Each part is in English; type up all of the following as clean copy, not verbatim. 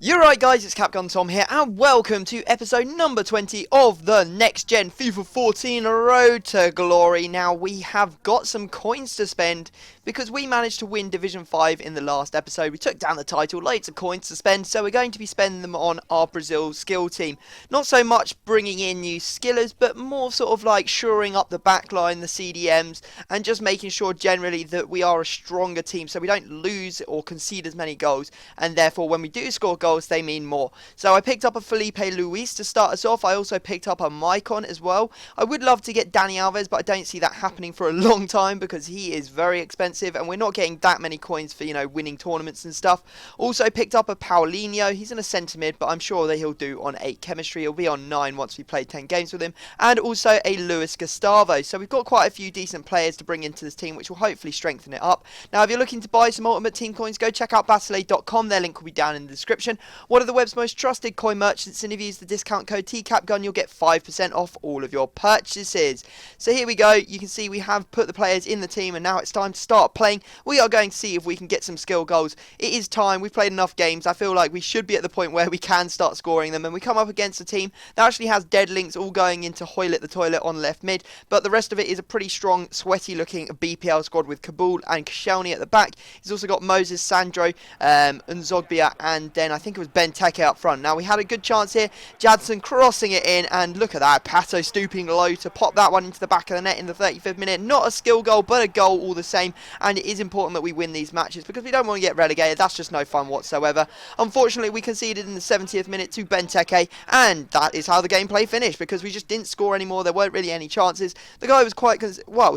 You're right guys, it's Capcom Tom here and welcome to episode number 20 of the Next Gen FIFA 14 Road to Glory. Now we have got some coins to spend because we managed to win Division 5 in the last episode. We took down the title, loads of coins to spend, so we're going to be spending them on our Brazil skill team. Not so much bringing in new skillers, but more sort of like shoring up the backline, the CDMs, and just making sure generally that we are a stronger team so we don't lose or concede as many goals, and therefore when we do score goals they mean more. So I picked up a Felipe Luis to start us off. I also picked up a Maicon as well. I would love to get Dani Alves, but I don't see that happening for a long time because he is very expensive and we're not getting that many coins for, winning tournaments and stuff. Also picked up a Paulinho. He's in a centre mid, but I'm sure that he'll do on 8 chemistry. He'll be on 9 once we play 10 games with him. And also a Luis Gustavo. So we've got quite a few decent players to bring into this team, which will hopefully strengthen it up. Now, if you're looking to buy some Ultimate Team coins, go check out Battle.com. Their link will be down in the description. One of the web's most trusted coin merchants, and if you use the discount code TCAPGUN, you'll get 5% off all of your purchases. So here we go. You can see we have put the players in the team, and now it's time to start playing. We are going to see if we can get some skill goals. It is time. We've played enough games. I feel like we should be at the point where we can start scoring them, and we come up against a team that actually has dead links all going into Hoylett the Toilet on left mid, but the rest of it is a pretty strong, sweaty-looking BPL squad with Kabul and Koscielny at the back. He's also got Moses, Sandro, Nzogbia, and then I think it was Ben Teke up front. Now we had a good chance here. Jadson crossing it in, and look at that. Pato stooping low to pop that one into the back of the net in the 35th minute. Not a skill goal, but a goal all the same. And it is important that we win these matches because we don't want to get relegated. That's just no fun whatsoever. Unfortunately, we conceded in the 70th minute to Ben Teke, and that is how the gameplay finished because we just didn't score anymore. There weren't really any chances. The guy was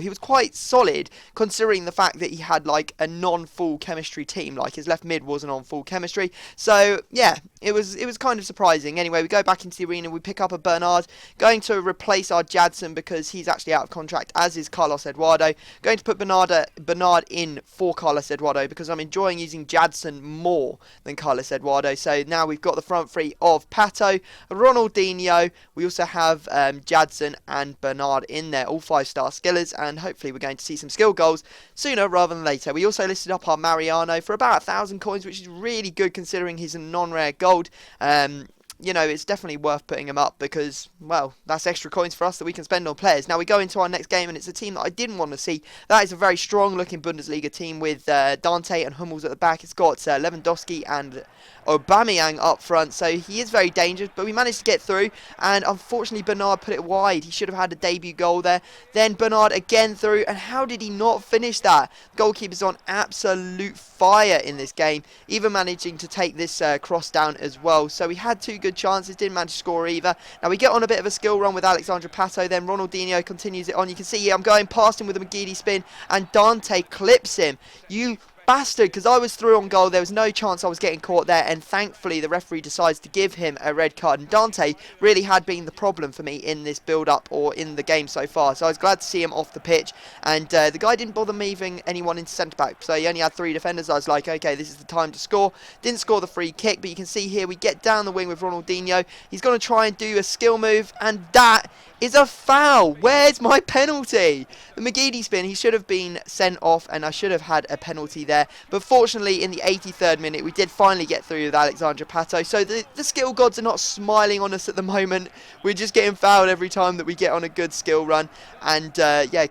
he was quite solid considering the fact that he had like a non-full chemistry team. Like his left mid wasn't on full chemistry. So yeah, it was kind of surprising. Anyway, we go back into the arena, we pick up a Bernard, going to replace our Jadson because he's actually out of contract, as is Carlos Eduardo. Going to put Bernard in for Carlos Eduardo because I'm enjoying using Jadson more than Carlos Eduardo. So now we've got the front three of Pato, Ronaldinho, we also have Jadson and Bernard in there, all 5-star skillers, and hopefully we're going to see some skill goals sooner rather than later. We also listed up our Mariano for about 1,000 coins, which is really good considering he's a non-rare gold. It's definitely worth putting him up because, well, that's extra coins for us that we can spend on players. Now we go into our next game and it's a team that I didn't want to see. That is a very strong looking Bundesliga team with Dante and Hummels at the back. It's got Lewandowski and Aubameyang up front, so he is very dangerous, but we managed to get through, and unfortunately Bernard put it wide. He should have had a debut goal there. Then Bernard again through, and how did he not finish that? Goalkeeper's on absolute fire in this game, even managing to take this cross down as well. So we had 2 good chances, didn't manage to score either. Now we get on a bit of a skill run with Alexandre Pato, then Ronaldinho continues it on. You can see here I'm going past him with a McGeady spin, and Dante clips him. You bastard, because I was through on goal. There was no chance I was getting caught there, and thankfully the referee decides to give him a red card, and Dante really had been the problem for me in this build-up or in the game so far, so I was glad to see him off the pitch. And the guy didn't bother moving anyone into centre-back, so he only had 3 defenders. I was like, okay, this is the time to score. Didn't score the free kick, but you can see here we get down the wing with Ronaldinho. He's going to try and do a skill move, and that is a foul. Where's my penalty? The McGeady spin, he should have been sent off, and I should have had a penalty there. But fortunately, in the 83rd minute, we did finally get through with Alexandre Pato. So the skill gods are not smiling on us at the moment. We're just getting fouled every time that we get on a good skill run. And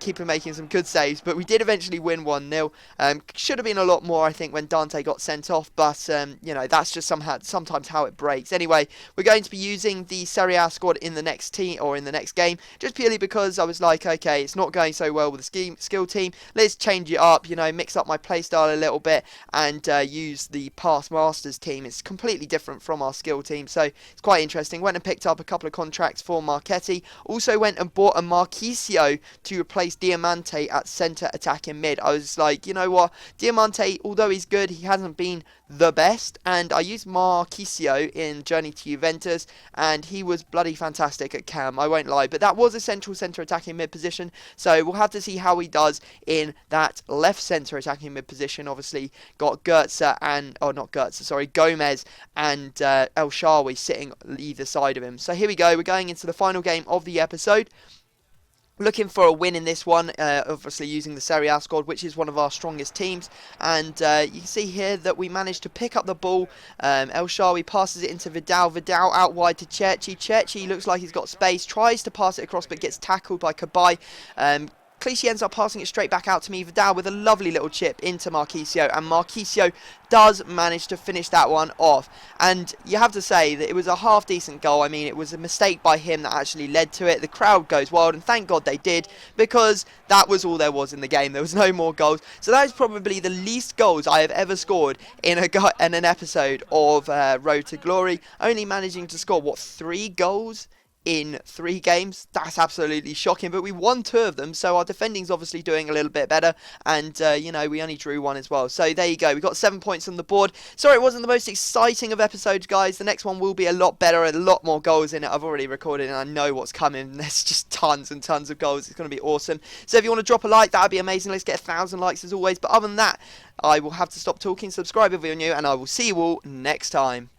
keep making some good saves. But we did eventually win 1-0. Should have been a lot more, I think, when Dante got sent off. But, that's just sometimes how it breaks. Anyway, we're going to be using the Serie A squad in the next team, or in the next game, just purely because I was like, okay, it's not going so well with the skill team. Let's change it up, mix up my playstyle a little bit and use the past Masters team. It's completely different from our skill team, so it's quite interesting. Went and picked up a couple of contracts for Marchetti. Also went and bought a Marquisio to replace Diamante at centre attacking mid. I was like, you know what, Diamante, although he's good, he hasn't been the best, and I used Marquisio in Journey to Juventus, and he was bloody fantastic at cam, I won't lie, but that was a central centre attacking mid position, so we'll have to see how he does in that left centre attacking mid position. Obviously got Gomez and El Shaarawy sitting either side of him. So here we go, we're going into the final game of the episode. Looking for a win in this one, obviously using the Serie A squad, which is one of our strongest teams. And you can see here that we managed to pick up the ball. El Shaarawy passes it into Vidal. Vidal out wide to Cherchi. Cherchi looks like he's got space, tries to pass it across, but gets tackled by Cabaye. Clichy ends up passing it straight back out to me. Vidal with a lovely little chip into Marquisio, and Marquisio does manage to finish that one off. And you have to say that it was a half decent goal. I mean, it was a mistake by him that actually led to it. The crowd goes wild, and thank God they did, because that was all there was in the game. There was no more goals. So that is probably the least goals I have ever scored in an episode of Road to Glory. Only managing to score, what, 3 goals in 3 games? That's absolutely shocking, but we won 2 of them, so our defending's obviously doing a little bit better, and you know, we only drew 1 as well. So there you go, we got 7 points on the board. Sorry it wasn't the most exciting of episodes, guys. The next one will be a lot better, a lot more goals in it. I've already recorded and I know what's coming. There's just tons and tons of goals. It's going to be awesome. So if you want to drop a like, that would be amazing. Let's get 1,000 likes as always, but other than that, I will have to stop talking. Subscribe if you're new, and I will see you all next time.